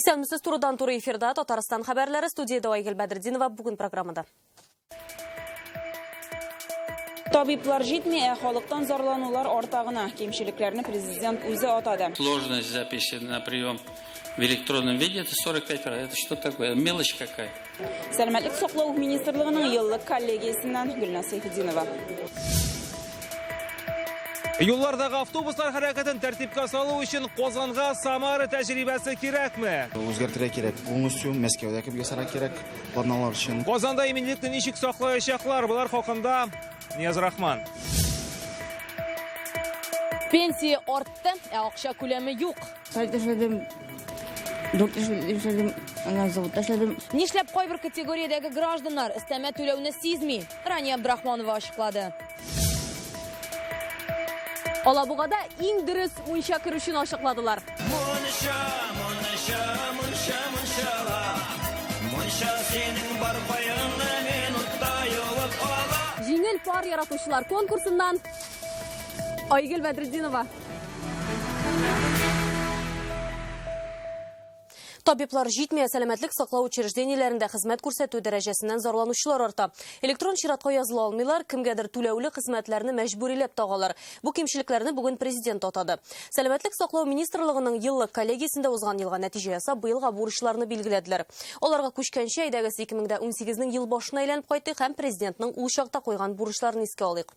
Исәнмесез, турыдан туры эфирда Татарстан хәбәрләре, студияда Айгөл Бәдретдинова бүгін программада. Табиблар җитми, халыктан зарланулар артагына. Кемчелекләрне президент үзе атады. Сложность записи на прием в электронном виде — это 45%. Это что такое? Мелочь какая? Сәламәтлек саклау министрлыгының еллык коллегиясеннән Гөлназ Сәйфетдинова. Юллардагы автобуслар хәрәкәтен тәртипкә салу өчен Казанга Самара тәҗрибәсе кирәкме? Үзгәртергә кирәк. Полностью Мәскәүдә кебек ясарга кирәк планнар өчен. Казанда иминлекне ничек саклаячаклар? Булар хакында Нияз Рахман. Пенсия артты, акча күләме юк. Нишләп кайбер категориядәге гражданнар өстәмә түләүне сизми? Рания Абдрахманова ачыклады. Алабугада иң дөрес мунча керүчен ачыкладылар. Җиңел пар яратучылар конкурсыннан Айгөл Бәдретдинова. Табиблар җитмәй, сәламәтлек саклау учреждениеләрендә хезмәт күрсәтү дәрәҗәсеннән зарланучылар арта. Электрон чиратка языла алмыйлар, кемгәдер түләүле хезмәтләрне мәҗбүриләп тагалар. Бу кимчелекләрне бүген президент атады. Сәламәтлек саклау министрлыгының еллык коллегиясендә узган елга нәтиҗә ясап, быелга бурычларны билгеләделәр. Аларга күчкәнчә әйдәгез 2018 ел башына әйләнеп кайтты һәм президентның ул чакта куйган бурычларын искә алыйк.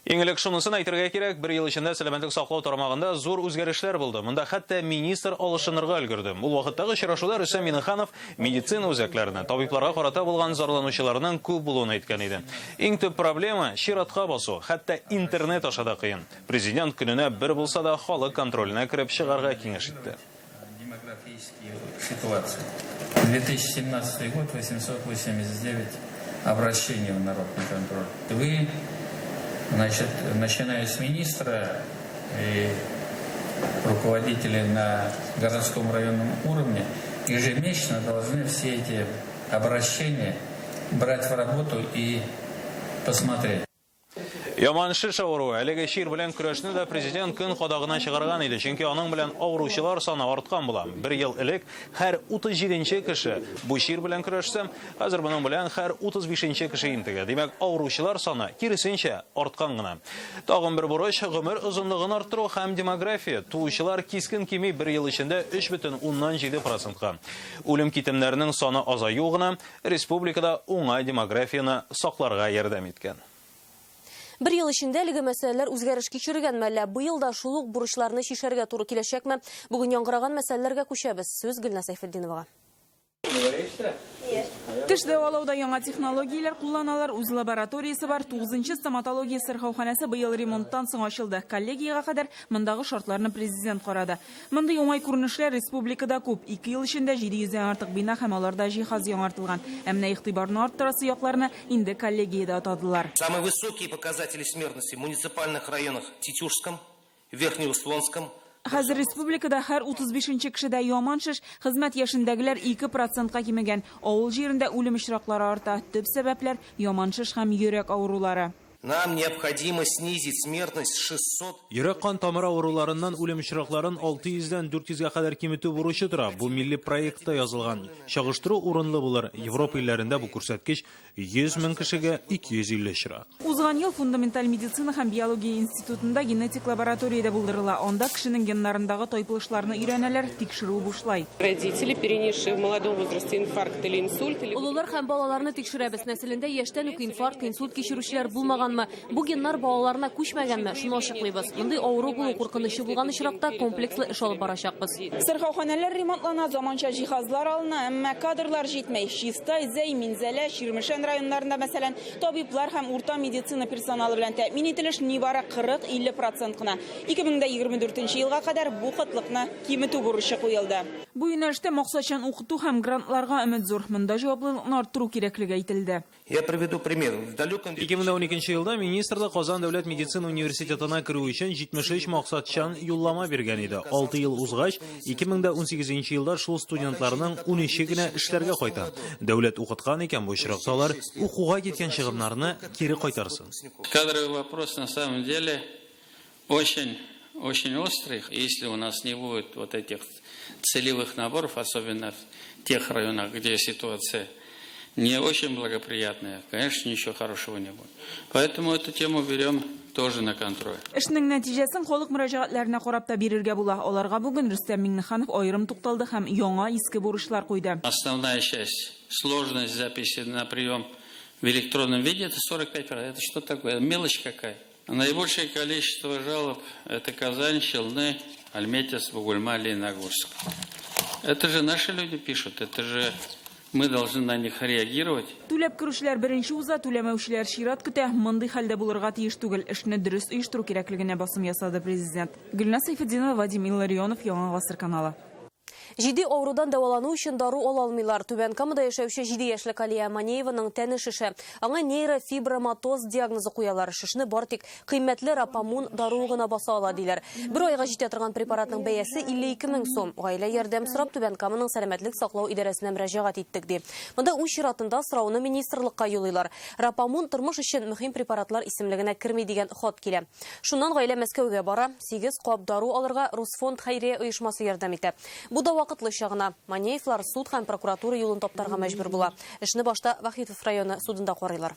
Иңелек шунысын әйтергә кирәк, бір ел эчендә сәламәтлек саклау тармагында зур үзгәрешләр булды. Монда хәтта министр алышынырга өлгерде. Ул вакыттагы очрашуда Рөстәм Миңнеханов медицина үзәкләренә, табибларга карата булган зарланучыларның күп булуын әйткән иде. Иң төп проблема чиратка басу, хәтта интернет аша да кыен. Президент көненә бер булса да халык контроленә кирип чыгарга киңәш итте. Демографические ситуации. 2017 год 889 обращений в народный контроль. Вы, значит, начиная с министра и руководителей на городском районном уровне, ежемесячно должны все эти обращения брать в работу и посмотреть. Яман шиш авыруы, әлеге шир белән көрәшне дә президент көн кадагына чыгарган иде, чөнки аның белән авыручылар саны арткан була. Бер ел элек һәр 37нче кеше бу шир белән көрәшсә, хәзер моның белән һәр 35нче кеше интегә. Димәк, авыручылар саны киресенчә арткан гына. Тагын бер бурыч гомер озынлыгын арттыру һәм демография. Туучылар кискен кими бер ел эчендә 3,7%-ка. Үлем китемнәренең саны азаю гына республикада уңай демографияны сакларга ярдәм иткән. Бір ел ішінде әлеге мәсьәләләр үзгәреш кичергән мәллә, быел да шул ук бурычларны шишәргә туры киләчәкме? Бүген яңгыраган мәсьәләләргә күчәбез. Сүз Гөлназ Сәйфетдиновага. Теш дәвалауда яңа технологияләр кулланалар, үз лабораториясе бар. 9нчы стоматология сырхауханәсе быел ремонттан соң ачылды. Коллегиягә кадәр мондагы шартларны президент карады. Мондый уңай күренешләр республикада күп. 2 ел эчендә 700-дән артык бина һәм аларда җиһаз яңартылган. Әмма игътибарны арттырасы якларны инде коллегиядә атадылар. Самые высокие показатели смертности в муниципальных районах Тетюшском, Верхнеуслонском. Хәзер республикада һәр 35нче кешедә яман шиш, хезмәт яшендәгеләр 2%-ка кимегән. Авыл җирендә үлем очраклары арта. Төп сәбәпләр яман шиш һәм йөрәк авырулары. Нам необходимо снизить смертность с 600. Йөрәк кан тамыры авыруларыннан үлем очракларын 600-дән 400-га кадәр киметү бурычы тора. Бу милли проектта язылган. Чагыштыру урынлы булыр. Европа илләрендә бу күрсәткеч 100 мең кешегә 250 очрак. Узган ел фундаменталь медицина һәм биология институтында генетик лабораторияда булдырыла. Анда кешенең геннарындагы тайпылышларны өйрәнәләр, тикшерү бушлай. Родители, перенесшие в молодом возрасте инфаркт или инсульт, Улылар һәм балаларны тикшерәбез. Нәселендә яшьтән үк инфаркт, инсульт кичерүчеләр булмаганмы? Бу геннар балаларына күчмәгәнме? Шуны ачыклыйбыз. Мондый авыру булу куркынычы булган очракта комплекслы эш алып барачакбыз. Сырхауханәләр ремонтлана, заманча җиһазлар алына, әмма кадрлар җитмәй. Чистай, Зәй, Минзәлә, Ширмешән районнарында мәсәлән, табиблар һәм урта медицина персоналы белән тәэмин ителеш нибары 40-50% кына. 2024 елга кадәр бу кытлыкны киметү бурычы куелды. Бу юнәлештә максатчан укыту һәм грантларга өмет зур. Монда җаваплылыкны арттыру кирәклеге әйтелде. Я приведу пример. В далеком 2012 елда министрлык Казан дәүләт медицина университетына керү өчен 73 максатчан юллама биргән иде. 6 ел узгач, 2018 елда шул студентларның 13 генә эшләргә кайта. Дәүләт укыткан икән бу очраксалар, укуга киткән чыгымнарны кире кайтарсын. Кадровый вопрос на самом деле очень острый. Если у нас не будет вот этих целевых наборов, особенно в тех районах, где ситуация не очень благоприятная, конечно, ничего хорошего не будет. Поэтому эту тему берем тоже на контроль. Эшнең нәтиҗәсен халык мөрәҗәгатьләренә карап та бирергә була. Аларга бүген Рөстәм Миңнеханов аерым тукталды һәм яңа иске бурычлар куйды. Основная часть, сложность записи на прием в электронном виде, это 45%. Это что такое? Мелочь какая? Наибольшее количество жалоб – это Казань, Челны, Альметьевск, Бугульма, Лениногорск. Это же наши люди пишут, это же мы должны на них реагировать. Түләп керүчеләр беренче уза, түләмәүчеләр чират көтә. Мондый хәлдә булырга тиеш түгел. Эшне дөрес оештыру кирәклегенә басым ясады президент. Гөлнас Сайфетдинова, Вадим Илларионов, Яңа Гасыр каналы. Жиди авырудан дәвалану өчен дару ала алмыйлар. Түбән Камада яшәүче 7 яшьлек Алия Манееваның тәне шеше. Аңа нейрофиброматоз диагнозы куялар. Шишне бар тик кыйммәтле рапамун дару гына баса ала диләр. Бер айга җитә торган препаратның бәясе 52 мең сум. Гаилә ярдәм сорап Түбән Каманың сәламәтлек саклау идарәсенә мөрәҗәгать иттек ди. Монда үз чиратында сорауны министрлыкка юлыйлар. Рапамун тормыш өчен мөһим препаратлар исемлегенә керми дигән хат килә. Шуннан гаилә Мәскәүгә бара. 8 кап дару алырга Русфонд хәйрия оешмасы ярдәм итә. Бу да вакытлы чагына. Манеевлар суд һәм прокуратура юлын таптарга мәҗбүр була. Эшне башта Вахитов районы судында карыйлар.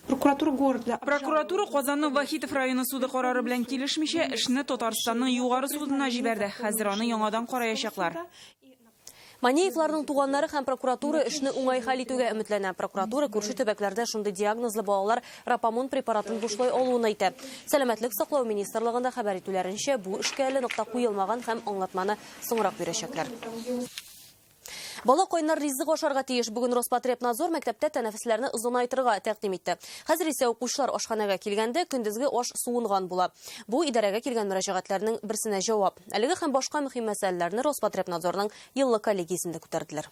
Прокуратура Казанның Вахитов районы суды карары белән килешмичә, эшне Татарстанның югары судына җибәрде. Хәзер аны яңадан караячаклар. Манеевларның туганнары һәм прокуратура эшне уңай хәл итүгә өметләнә. Прокуратура күрше төбәкләрдә шундый диагнозлы балалар рапамун препаратын бушлай алуын әйтә. Сәламәтлек саклау министрлыгында хәбәр итүләренчә, бу эшкә әле нокта куелмаган һәм аңлатманы соңрак бирәчәкләр. Бала кайнар ризык ашарга тиеш. Бүген Роспотребнадзор мәктәптә тәнәфесләрне озынайтырга тәкъдим итте. Хәзер исә укучылар ашханәгә килгәндә көндезге аш суынган була. Бу идарәгә килгән мөрәҗәгатьләрнең берсенә җавап. Әлеге һәм башка мөһим мәсьәләләрне Роспотребнадзорның еллык коллегиясендә күтәрделәр.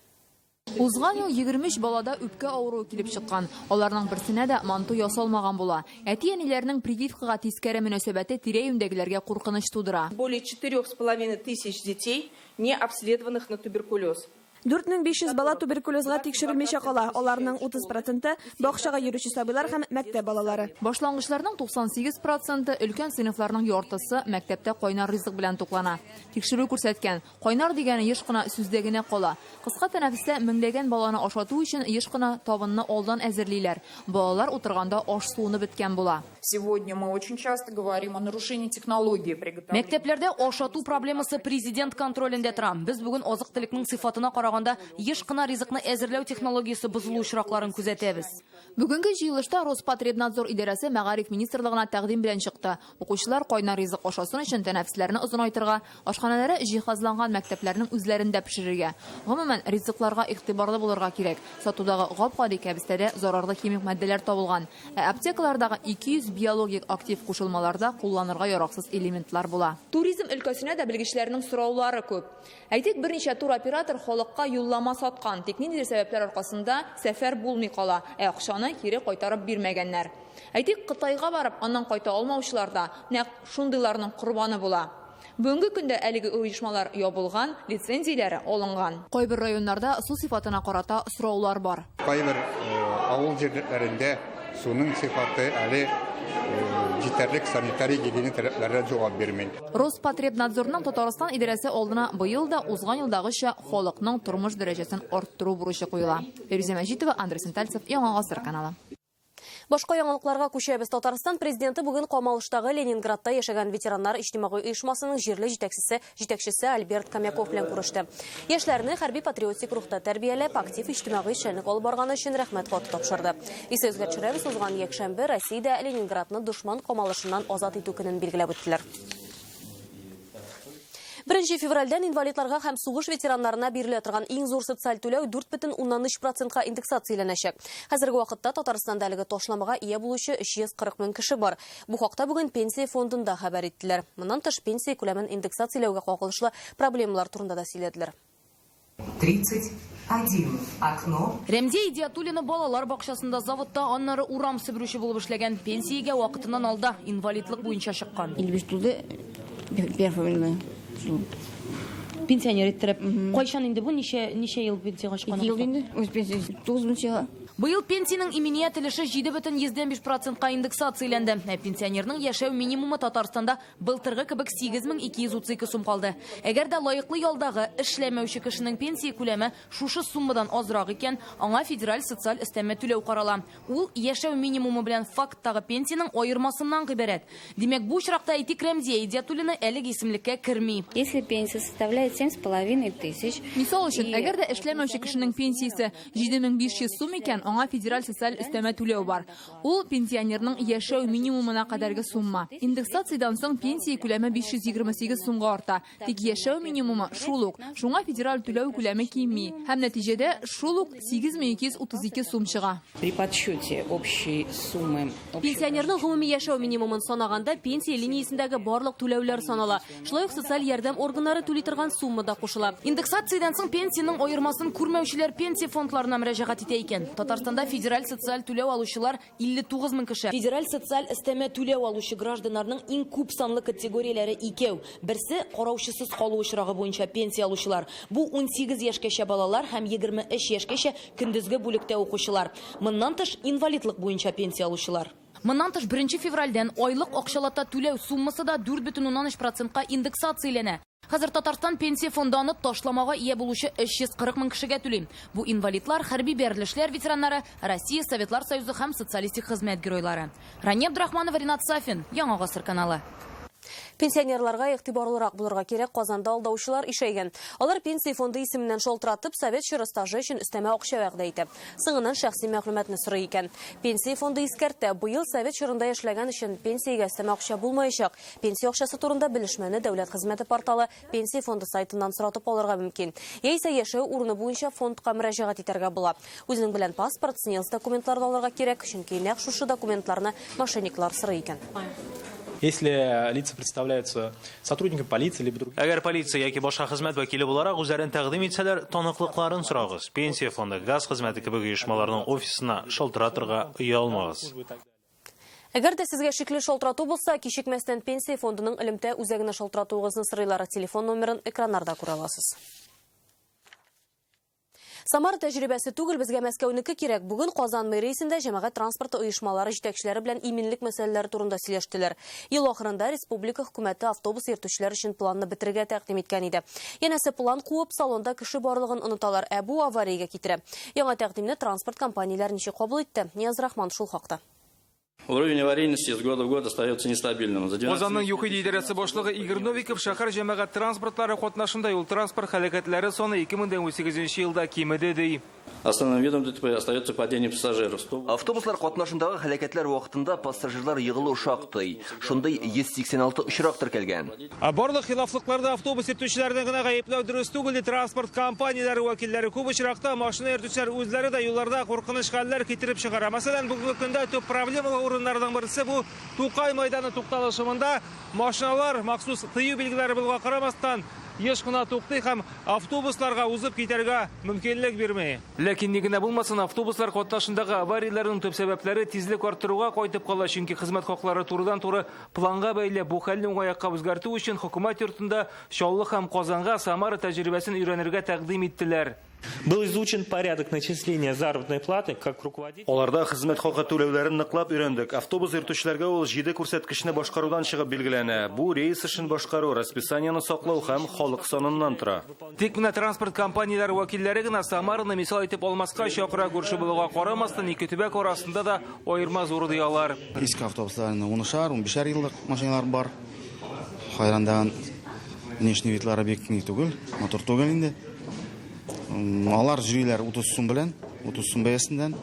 Узган ел 23 балада үпкә авыруы килеп чыккан. Аларның берсенә дә манту ясалмаган була. Әти-әниләрнең прививкага тискәре мөнәсәбәте тирә-юньдәгеләргә куркыныч тудыра. Более 4,5 тысяч детей не обследованных на туберкулез. 4500 бала туберкулезга тикшерелмичә кала. Аларның 30% бакчага йөрүче сабыйлар һәм мәктәп балалары. Башлангычларның 98% өлкән сыйныфларның яртысы мәктәптә кайнар ризык белән туклана. Тикшерү күрсәткән, кайнар дигәне еш кына сүздә генә кала. Кыска тәнәфестә меңләгән баланы ашату өчен еш кына табынны алдан әзерлиләр. Балалар утырганда аш суыны беткән була. Сегодня мы очень часто говорим о нарушении технологии приготовления. Мәктәпләрдә ашату проблемасы президент контролендә тора. Без бүген азык-төлекнең сыйфатына караганда еш кына ризыкны әзерләү технологиясе бозылу очракларын күзәтәбез. Бүгенге җыелышта Роспотребнадзор идарәсе Мәгариф министрлыгына тәкъдим белән чыкты. Укучылар кайнар ризык ашасын өчен тәнәфесләрне озынайтырга, ашханәләре җиһазланган мәктәпләрнең үзләрендә пешерергә. Гомумән, ризыкларга игътибарлы булырга кирәк. Сатудагы гап-гади кәбестәдә зарарлы химик матдәләр табылган. Аптекалардагы 200 биологик актив кушылмаларда кулланырга яраксыз элементлар була. Туризм өлкәсенә дә белгечләрнең сораулары күп. Әйтик, берничә туроператор халыкка юллама саткан. Тик ниндидер сәбәпләр аркасында сәфәр булмый кала. Акчаны кире кайтарып бирмәгәннәр. Әйтик, Кытайга барып, аннан кайта алмаучылар да нәкъ шундыйларның курбаны була. Бүгенге көндә әлеге оешмалар ябылган, лицензияләре алынган. Кайбер районнарда су сыйфатына карата сораулар бар. Кайбер авыл җирләрендә суның сыйфаты әле җитәрлек санитарий гигиена таләпләренә җавап бирмәй. Роспотребнадзорның Татарстан идарәсе алдына быел да узган елдагыча халыкның тормыш дәрәҗәсен арттыру бурычы куела. Фирүзә Мәҗитова, Андрей Сентальцев, Яңа Гасыр каналы. Башка яңалыкларга күчәбез. Татарстан президенты бүген Камалыштагы Ленинградта яшәгән ветераннар иҗтимагый оешмасының җирле җитәкчесе Альберт Камяков белән күреште. Яшьләрне хәрби-патриотик рухта тәрбияләп, актив иҗтимагый эшчәнлек алып барганы өчен рәхмәт хаты тапшырды. Исегезгә төшерәбез, узган якшәмбе Россиядә Ленинградны дошман Камалышыннан азат итү көнен билгеләп үттеләр. 1 февральдән инвалидларга һәм сугыш ветераннарына бирелә торган иң зур социаль түләү 4,3%-ка индексацияләнәчәк. Хәзерге вакытта Татарстанда әлеге ташламага ия булучы 340 мең кеше бар. Бу хакта бүген пенсия фондында хәбәр иттеләр. Моннан тыш пенсия күләмен индексацияләүгә кагылышлы проблемалар турында да сөйләделәр. 31 окно. Рәмзия Идиатуллина балалар бакчасында заводта, аннары урам себрүче булып эшләгән, пенсиягә вакытыннан алда инвалидлык буенча чыккан. 55 тулды. Пенсионер иттереп. Кайчан инде бу ничә ел пенсияга чыккан? 2 ел инде. Үз пенсиясе 9 елга. Быйыл пенсияның имения телеше 7,5%-ка индексацияланды. Пенсионерның яшәү минимумы Татарстанда былтыргы кебек 8232 сум калды. Әгәр дә лаеклы ялдагы эшләмәүче кешенең пенсия күләме шушы суммадан азрак икән, аңа федераль социаль өстәмә түләү карала. Ул яшәү минимумы белән факттагы пенсияның аермасыннан гыйбарәт. Димәк, бу очракта Әйтик Рәмзия Идиятуллина әлеге исемлеккә керми. Если пенсия составляет 7,5 тысяч. Мисал өчен, әгәр дә эшләмәүче кешенең пенсиясе 7500 сум икән, аңа федераль социаль өстәмә түләү бар. Ул пенсионерның яшәү минимумына кадәрге сумма. Индексациядән соң пенсия күләме 528 сумга арта. Тик яшәү минимумы шул ук. Шуңа федераль түләү күләме кимми. Һәм нәтиҗәдә шул ук 8232 сум чыга. При подсчете общей суммы... Пенсионерның гомуми яшәү минимумын санаганда пенсия линиясендәге барлык түләүләр санала. Шулай ук социаль ярдәм органнары түли торган сумма да кушыла. Индексациядән соң пенсияның аермасын күрмәүчеләр пенсия фондларына мөрәҗәгать итә икән. Татарстанда федераль социаль түләү алучылар 59 мең кеше. Федераль социаль өстәмә түләү алучы гражданнарның иң күп санлы категорияләре икәү. Берсе караучысыз калу очрагы буенча пенсия алучылар. Бу 18 яшькәчә балалар һәм 23 яшькәчә көндезге бүлектә укучылар. Моннан тыш инвалидлык буенча пенсия алучылар. Моннан тыш 1 февральдән айлык акчалата түләү суммасы да 4,13%-ка индексацияләнә. Хәзер Татарстан пенсия фонданы ташламага ия булучы 340 мең кешегә түли. Бу инвалидлар, хәрби бәрелешләр ветераннары, Россия Советлар Союзы һәм социалистик хезмәт геройлары. Рания Абдрахманова, Ринат Сафин, Яңа гасыр каналы. Пенсионерларга игътибарлырак булырга кирәк, Казанда алдаучылар ишәйгән. Алар пенсия фонды исеменнән шалтыратып, совет чоры стажы өчен өстәмә акча вәгъдә итә. Соңыннан шәхси мәгълүматны сорый икән. Пенсия фонды искәртә, быел совет чорында эшләгән өчен пенсиягә өстәмә акча булмаячак. Пенсия акчасы турында белешмәне Дәүләт хезмәте порталы пенсия фонды сайтыннан соратып алырга мөмкин. Яисә яшәү урыны буенча фондка мөрәҗәгать итәргә була. Үзенең белән паспорт, снилс документларын алырга кирәк, чөнки нәкъ шушы документларны мошенниклар сорый икән. Если лица представляются сотрудниками полиции либо других... Әгәр полиция яки башка хезмәт вәкиле буларак үзләрен тәкъдим итсәләр, таныклыкларын сорагыз. Пенсия фонды, газ хезмәте кебек оешмаларның офисына шалтыратырга уя алмагыз. Әгәр дә сезгә шикле шалтырату булса, кичекмәстән пенсия фондының элемтә үзәгенә шалтыратуыгызны сорыйлар. Телефон номерын экраннарда күрә аласыз. Самара тәҗрибәсе түгел, безгә Мәскәүнеке кирәк. Бүген Казан мэриясендә җәмәгать транспорты оешмалары җитәкчеләре белән иминлек мәсьәләләре турында сөйләштеләр. Ел ахырында республика хөкүмәте автобус йөртүчеләр өчен планны бетергә тәкъдим иткән иде. Янәсе план куып, салонда кеше барлыгын оныталар, ә бу авариягә китерә. Яңа тәкъдимне транспорт компанияләре ничек кабул итте? Нияз Рахман шул хакта. Уровень аварийности с года в год остается нестабильным. Казанның ЮХИД идарәсе башлыгы Игорь Новиков шәһәр җәмәгать транспортлары катнашында юл транспорт һәлакәтләре саны 2018 елда кимеде ди. Основным видом ДТП остается падение пассажиров. Автобуслар катнашындагы һәлакәтләр вакытында пассажирлар йыгылу шактый. Шундый 186 очрак теркәлгән. Барлык хилафлыкларда автобус йөртүчеләрне генә гаепләү дөрес түгел, транспорт компанияләре вәкилләре күп очракта машина йөртүчеләр үзләре дә юлларда куркыныч хәлләр китереп чыгара. Мәсәлән, бүгенге көндә төп проблема урыннардан берсе бу Тукай мәйданы тукталышында машиналар махсус тыю билгеләре булганга карамастан еш кына туктый һәм автобусларга узып китәргә мөмкинлек бирмәй. Ләкин ни генә булмасын, автобуслар катнашындагы аварияләрнең төп сәбәпләре тизлек арттыруга кайтып кала, чөнки хезмәт хаклары турыдан-туры планга бәйле бу хәлне уңаякка үзгәртү өчен хөкүмәт йортында Чаллы һәм Казанга Самара тәҗрибәсен өйрәнергә тәкъдим иттеләр. Был изучен порядок начисления заработной платы как руководитель. Аларда хезмәт хакы түләүләрен ныклап өйрәндек. Автобус йөртүчеләргә ул 7 күрсәткечне башкарудан чыгып билгеләнә. Бу рейс эшен башкару, расписаниены саклау һәм халык саныннан тора. Тик менә транспорт компанияләре вәкилләре генә Самараны мисал итеп алмаска чакыра, күрше булуга карамастан, ике төбәк арасында да аерма зур диялар. Иске автобусларның 10-15 еллык машиналар бар. Хайрандаган внешний видлары бик түгел, мотор түгел инде. Алар жүрүләр 30 сум белән, 30 сум бәясеннән,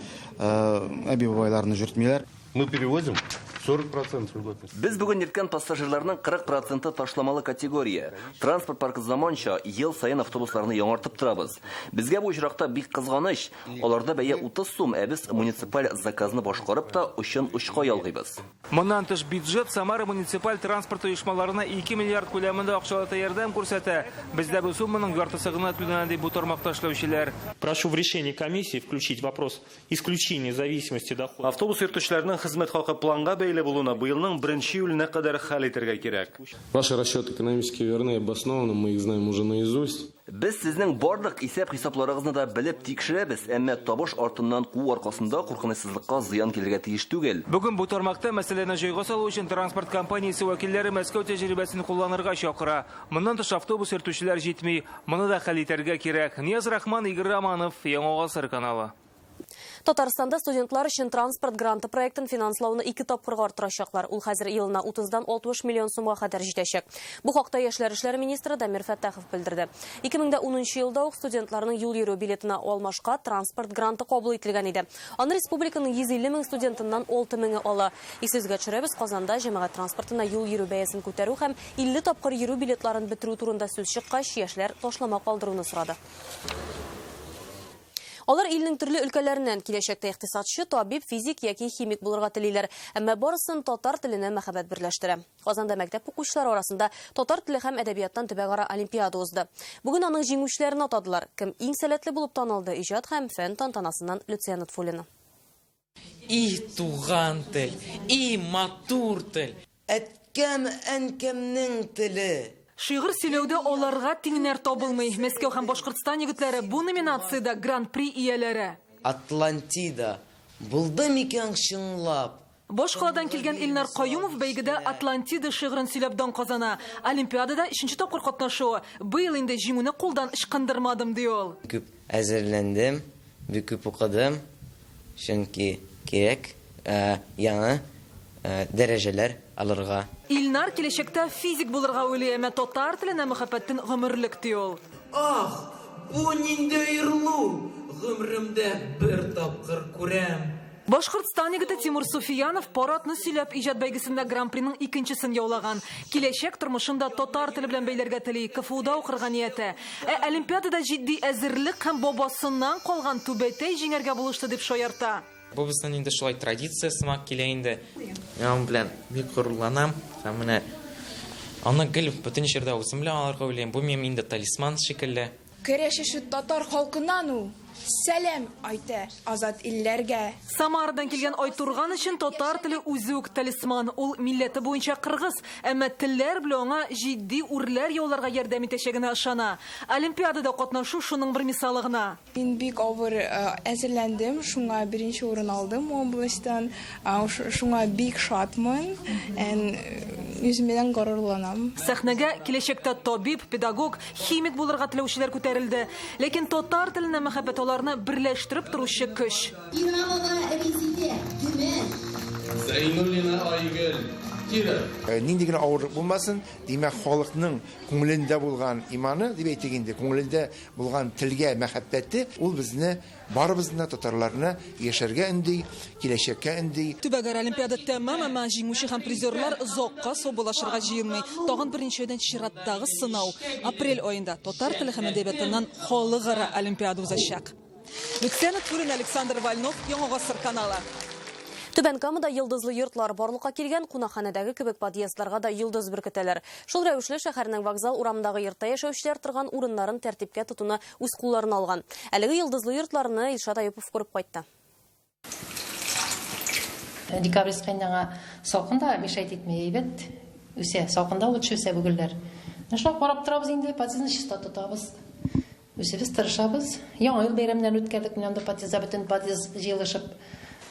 әби бабайларны жүртмиләр. Мы перевозим 40% льготных. Без бүген йөрткән пассажирларның 40% ташламалы категория. Транспорт паркы заманча, ел сайын автобусларны яңартып торабыз. Безгә бу очракта бик кызганыч. Аларда бәя 30 сум, ә без муниципаль заказны башкарып та учын учка ялгыйбыз. Моннан тыш бюджет Самара муниципаль транспорт оешмаларына 2 миллиард күләмендә акчалата ярдәм күрсәтә. Бездә бу сумманың яртысы гына түләнә ди бу тармакта эшләүчеләр. Прошу в решении комиссии включить вопрос исключения зависимости дохода. Автобус йөртүчеләрнең хезмәт хакы планга бәйле булуына быелның 1 июленә кадәр хәл итәргә кирәк. Ваши расчеты экономически верны и обоснованы, мы их знаем уже наизусть. Без сезнең барлык исәп-хисапларыгызны да белеп тикшерәбез, әмма табыш артыннан куу аркасында куркынычсызлыкка зыян килергә тиеш түгел. Бүген бу тармакта мәсьәләне җайга салу өчен транспорт компаниясе вәкилләре Мәскәү тәҗрибәсен кулланырга чакыра. Моннан тыш автобус йөртүчеләр җитми, моны да хәл итәргә кирәк. Нияз Рахман, Игорь Романов, Яңа Гасыр каналы. Татарстанда студентлар өчен транспорт гранты проектын финанслауны 2 тапкырга арттырачаклар. Ул хәзер елына 30-дан 60 миллион сумга кадәр җитәчәк. Бу хакта Яшьләр эшләре министры Дамир Фәттахов белдерде. 2010 елда ук студентларның юл йөрү билетына алмашка транспорт гранты кабул ителгән иде. Аны республиканың 150 мең студентыннан 6 меңе ала. Исезгә төшерәбез, Казанда җәмәгать транспортына юл йөрү бәясен күтәрү һәм 50 тапкыр йөрү билетларын бетерү турында сүз чыккач, яшьләр ташлама калдыруны сорады. Алар илнең төрле өлкәләреннән киләчәктә икътисадчы, табиб, физик яки химик булырга телиләр, әмма барысын татар теленә мәхәббәт берләштерә. Казанда мәктәп укучылары арасында татар теле һәм әдәбияттан төбәкара олимпиада узды. Бүген аның җиңүчеләрен атадылар. Кем иң сәләтле булып танылды иҗат һәм фән тантанасыннан Люция Нутфулина. И туган тел, и матур тел, әткәм әнкәмнең теле. Шигырь сөйләүдә аларга тиңнәр табылмый. Мәскәү һәм Башкортстан егетләре бу номинациядә гран-при ияләре. Атлантида булды микән чынлап? Башкаладан килгән Илнар Каюмов бәйгедә Атлантида шигырен сөйләп дан казана. Олимпиадада 3нче тапкыр катнашуы. Быел инде җиңүне кулдан ычкындырмадым ди ул. Күп әзерләндем, бик күп укыдым. Чөнки кирәк яңа дәрәҗәләр алырга. Илнар киләчәктә физик булырга уйлый, әмма татар теленә мәхәббәтен гомерлек ди ул. Ах, бу нинди йырлу! Гомремдә бер тапкыр күрәм. Башкортстан егете Тимур Суфиянов парадны сөйләп иҗат бәйгесендә гран-приның 2нчесен яулаган. Киләчәк тормышында татар теле белән бәйләргә тели, КФУда укырга нияте. Олимпиадада җитди әзерлек һәм бабасыннан калган түбәтәй җиңәргә булышты дип шаярта. Бу безнең инде шулай традиция сымак килә инде. Яң белән бик горурланам һәм менә аны гел бөтен җирдә үзем белән алырга уйлыйм. Бу минем инде талисман шикелле. Көрәшү татар халкынан у сәлам айта азат илләргә. Самарадан килгән Айтурган өчен татар теле үзе үк талисман. Ул милләте буенча кыргыз, әмма телләр белән аңа җитди үрләр яуларга ярдәм итәчәгенә ышана. Олимпиадада катнашу шуның бер мисалы гына. Мин бик авыр әзерләндем, шуңа беренче урын алдым областьтан. Шуңа бик шатмын. Үземнән горурланам. Сәхнәгә киләчәктә табиб, педагог, химик булырга теләүчеләр күтәрелде. Ләкин татар теленә мәхәббәт аларны берләштереп торучы көч. Нинди генә авырлык булмасын, димәк халыкның күңелендә булган иманы, дип әйтик инде, күңелендә булган телгә мәхәббәте, ул безне барыбызны татарларны яшәргә өнди, киләчәккә өнди. Төбәгара олимпиада тәмам, әмма җиңүче һәм призерлар зокка собулашырга җыенмый. Тагын беренчедән чираттагы сынау. Апрель аенда татар теле һәм әдәбиятыннан халыкара олимпиада узачак. Люция Нутфулина, Александр Вольнов, Яңа Гасыр каналы. Түбән Камада йылдызлы йортлар барлыкка килгән, кунакханәдәге кебек подъездларга да йылдыз беркетәләр. Шул рәвешле шәһәрнең вокзал урамындагы йортта яшәүчеләр торган урыннарын тәртипкә тотуны үз кулларына алган. Әлеге йылдызлы йортларны Илшат Аюпов күреп кайтты. Декабрьский айнага салкында мешайт итмей әйбәт. Үсә салкында лучше үсә бүгелләр. Нашлап карап торабыз инде, подъездны чиста тотабыз. Үсебез тырышабыз. Яңа ел бәйрәмнән үткәрдек, менә анда подъездда бөтен подъезд җыелышып.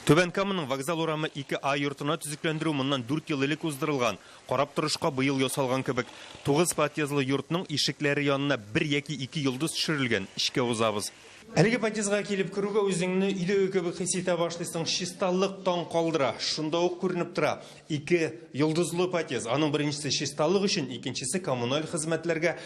Түбән Каманың вокзал урамы 2А йортына төзекләндерү моннан 4 ел элек уздырылган. Карап торышка быел ясалган кебек. 9 подъездлы йортның ишекләре янына 1 яки 2 йылдыз төшерелгән. Ишкә узабыз. Әлеге подъездга килеп керүгә үзеңне өйдәге кебек хис итә башлыйсың, чисталык таң калдыра. Шунда ук күренеп тора. 2 йылдызлы подъезд. Аның беренчесе чисталык өчен, икенчесе коммуналь хезмәтләргә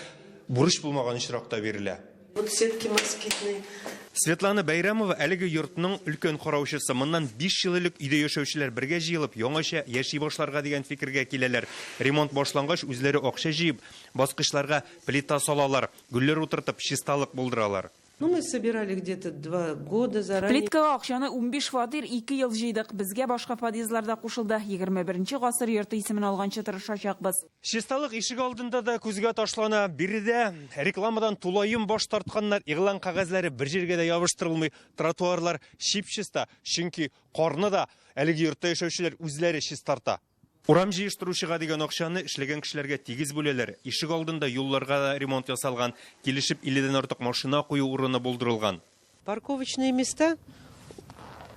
бурыч булмаган очракта бирелә. Вот сетки москитные. Светлана Байрамова әлеге йортның өлкән караучысы. Моннан 5 ел элек өйдә яшәүчеләр бергә җыелып, яңача яши башларга дигән фикергә киләләр. Ремонт башлангач, үзләре акча җыеп, баскычларга плита салалар, гүлләр утыртып, чисталык булдыралар. Ну, мы собирали где-то 2 года заранее. Плиткага акчаны 15 фатир 2 ел җыйдык. Безгә башка подъездларда кушылды. 21 гасыр йорты исемен алганчы тырышачакбыз. Чисталык ишек алдында да күзгә ташлана. Биредә рекламадан тулайым баш тартканнар, игълан кагазьләре бер җиргә дә ябыштырылмый. Тротуарлар чип-чиста, чөнки карны да әлеге йортта яшәүчеләр үзләре чист тарта. Урам җыештыручыга дигән акчаны эшләгән кешеләргә тигез бүләләр. Ишек алдында юлларга да ремонт ясалган, килешеп 50дән артык машина кую урыны булдырылган. Парковочные места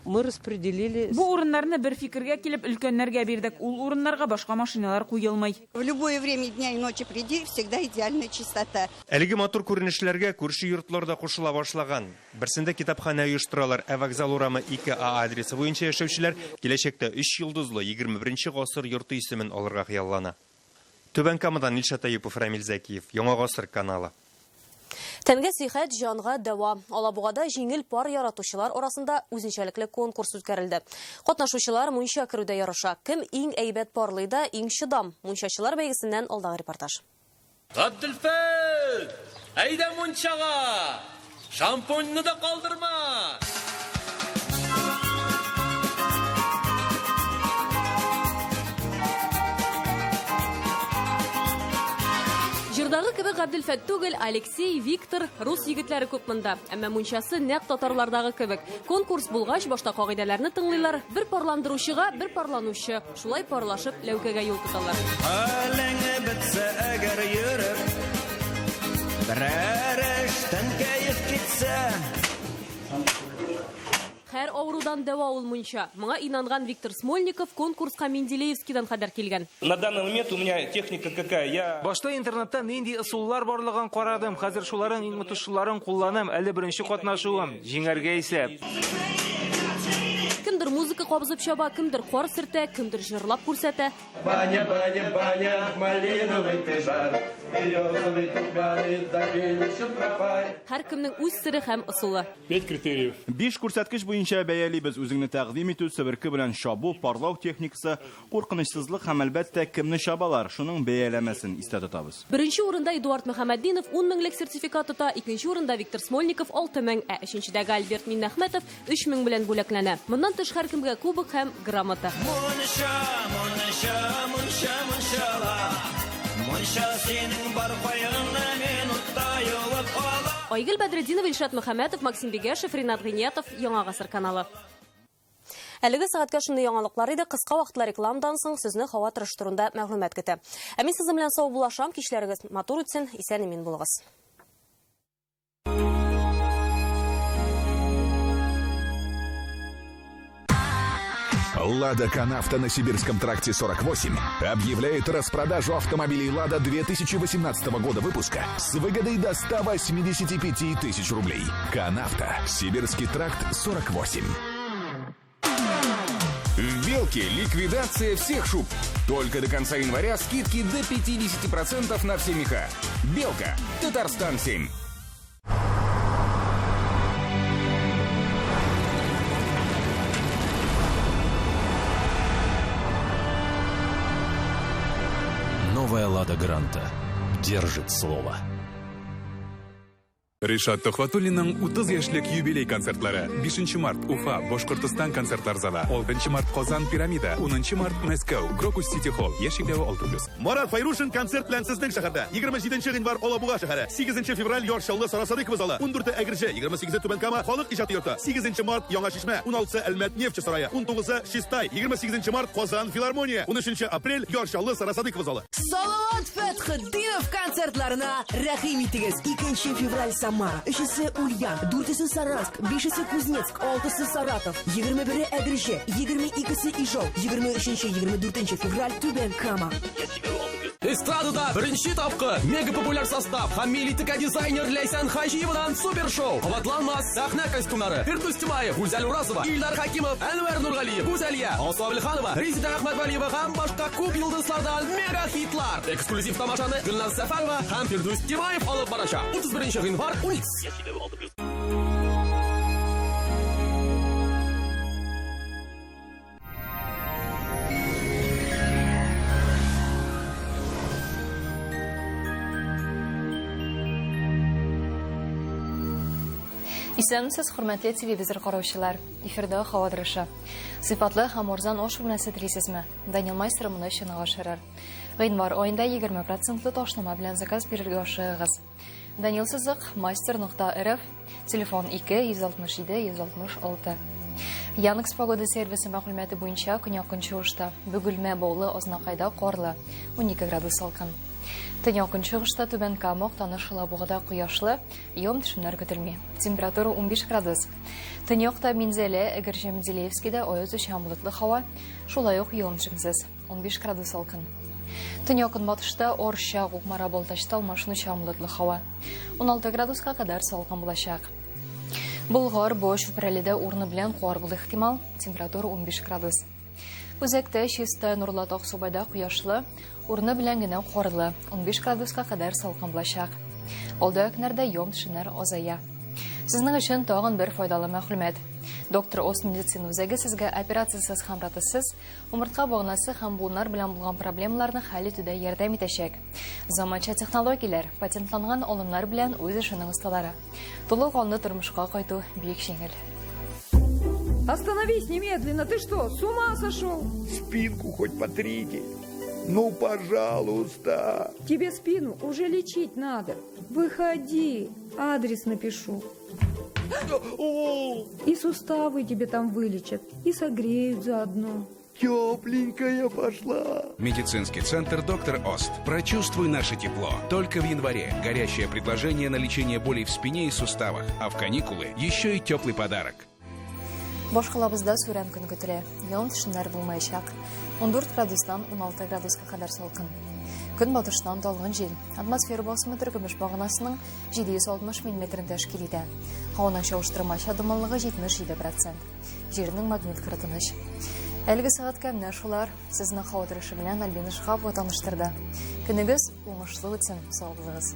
мы распределили. Бу урыннарны бер фикергә килеп өлкәннәргә бирдек. Ул урыннарга башка машиналар куелмый. В любое время дня и ночи приди, всегда идеальная чистота. Әлеге матур күренешләргә күрше йортларда кушыла башлаган. Берсендә китапханә оештыралар, Вокзал урамы 2А адресы буенча яшәүчеләр киләчәктә 3 йолдызлы 21 гасыр йорты исемен алырга хыяллана. Түбән Камадан Илшат Аюпов, Рамил Зәкиев, Яңа гасыр каналы. Тәнгә сихәт, җанга дәва. Алабугада җиңел пар яратучылар арасында үзенчәлекле конкурс үткәрелде. Катнашучылар мунча керүдә ярыша. Кем иң әйбәт парлый да, иң чыдам. Мунчачылар бәйгесеннән алдагы репортаж. Габделфәт, әйдә мунчага! Шампуньны да калдырма! Җырдагы кебек Габделфәт түгел, Алексей, Виктор, рус егетләре күп монда. Әмма мунчасы нәкъ татарлардагы кебек. Конкурс булгач, башта кагыйдәләрне тыңлыйлар, бер парландыручыга, бер парланучы. Шулай парлашып ләүкәгә юл тоталар. Әлеңе бетсә әгәр йөреп, берәр эштән кәеф китсә. Һәр авырудан дәва ул мунча. Моңа инанган Виктор Смольников конкурска Менделеевскийдан кадәр килгән. На данный момент у меня техника какая? Башта интернетта нинди ысуллар барлыгын карадым. Хәзер шуларын иң мөтешчеләрен кулланам, әле беренче катнашуым. Җиңәргә исә. Кемдер музыка кабызып чаба, кемдер кар сөртә, кемдер җырлап күрсәтә. Баня, баня, баня, малиновый пейзаж. Һәр кемнең үз сире һәм ысулы. 5 критериев. 5 күрсәткеч буенча бәялибез. Үзеңне тәкъдим итү, себерке белән шабу, парлау техникасы, куркынычсызлык һәм әлбәттә кемне шабалар, шуның бәяләмәсен истә тотабыз. Беренче урында Эдуард Мөхәммәддинов 10 меңлек сертификат тота, икенче урында Виктор Смольников 6 мең, ә өченчедәге Альберт Миннәхмәтов 3 мең белән бүләкләнә. Моннан тыш һәр кемгә кубок һәм грамота. Айгөл Бәдретдинов, Илшат Мөхәммәтов, Максим Бегешев, Ринат Гыниятов, Яңа гасыр каналы. Әлеге сәгатькә шундый яңалыклар иде. Кыска вакытлы рекламадан соң сезне һава торышы турында мәгълүмат көтә. Ә мин сезнең белән сау булашам, кичләрегез матур үтсен, исән-имин булыгыз. «Лада Канавто» на Сибирском тракте 48 объявляет распродажу автомобилей «Лада» 2018 года выпуска с выгодой до 185 тысяч рублей. «Канавто», Сибирский тракт 48. В «Белке» ликвидация всех шуб. Только до конца января скидки до 50% на все меха. «Белка», Татарстан 7. Новая «Лада Гранта» держит слово. Ришат Тохватуллинның 30 яшьлек юбилей концертлары. 5 март Уфа, Башкортстан концертлар залы. 6 март Казан Пирамида. 10 март Мәскәү, Крокус Сити Холл. Яшикләве 6+. Марат Файрушин концерт белән сезнең шәһәрдә. 27 гыйнвар Алабуга шәһәре. 8 февраль Яршаулы Сарасадык залы. 14 Әгерҗе, 28 Түбән Кама халык иҗаты йорты. 8 март Яңа Шишмә, 16 Әлмәт нефть сарае. 19 Шистай, 28 март Казан филармония. 13 апрель Яршаулы Сарасадык залы. Салават Фәтхетдинов концертларына рәхим итегез. 2 февраль Самара, 3 Ульян, 4 Саранск, 5 Кузнецк, 6 Саратов, 21 Әгерҗе, 22 Ижау, 23-24 февраль Түбән Кама. Эстрадада беренче тапкыр мега популяр состав һәм милитика дизайнер Ләйсән Хаҗиевадан супершоу. Кабатланмас сәхнә костюмнары. Фирдус Тимаев, Гүзәл Уразова, Илдар Хакимов, Әнвәр Нургалиев, Гүзәлия, Асма Абелханова, Резида Әхмәтвәлиева һәм башка күп йолдызлардан мега хитлар. Эксклюзив тамашаны Гөлназ Сәфәрова һәм Фирдус Тимаев алып барачак. 31 гыйнвар 12. Исәнмесез, хөрмәтле телевизор караучылар. Эфирдә һава торышы. Сыйфатлы һәм арзан аш бүлмәсе телисезме? Данил Майстер моны өчен ашырыр. Гыйнвар аенда 20% ташлама белән заказ бирергә ашыгыз. Данил Сызык, master.rf, телефон 2 167 166. Яникс погода сервисы мәгълүматы буенча көн якын чыгышта Бөгелмә Баулы Азнакайда карлы 12 градус салкын. Төн якын чыгышта Түбән Кама, Танышылабугада кояшлы, яум-төшемнәр көтелми. Температура 15 градус. Төн якта Минзәлә, Әгерҗе Менделеевскида аяз өчен болытлы һава, шулай ук яум-төшемсез 15 градус салкын. Төн якын батышта Орша, Гукмара, Балтачта алмашыну чамлытлы һава 16 градуска кадәр салкын булачак. Болгар Бош Үпрәледә урны белән кар булу ихтимал, температура 15 градус. Үзәктә Чиста, Нурлат Аксубайда кояшлы, урны белән генә карлы 15 градуска кадәр салкын булачак. Алда көннәрдә яум-төшемнәр азая. Сезнең өчен тагын бер файдалы мәгълүмат. Доктор Ост медицина үзәге сезгә операциясыз һәм ратысыз умыртка багнасы һәм буыннар белән булган проблемаларны хәл итүдә ярдәм итәчәк. Заманча технологияләр, патентланган алымнар белән үз эшенең осталары. Тулы канлы тормышка кайту бик җиңел. Остановись немедленно, ты что, с ума сошел? Спинку хоть потрите. Ну, пожалуйста. Тебе спину уже лечить надо. Выходи, адрес напишу. И суставы тебе там вылечат, и согреют заодно. Тепленькая пошла. Медицинский центр «Доктор Ост». Прочувствуй наше тепло. Только в январе горящее предложение на лечение болей в спине и суставах, а в каникулы еще и теплый подарок. Башкалабызда сүрән көн көтелә. Яум-төшемнәр булмаячак. 14 градустан 16 градуска кадәр салкын. Көн батыштан талган җил. Атмосфера басымы Төркемеш баганасының 760 мм тәшкил итә. Һаваның чагыштырмача дымлылыгы 77%. Җирнең магнит кыртыныч. Әлеге сәгатькә менә шулар сезнең хаватырышы белән Альбина Шхапова таныштырды. Көнегез уңышлы үтсен, сау булыгыз.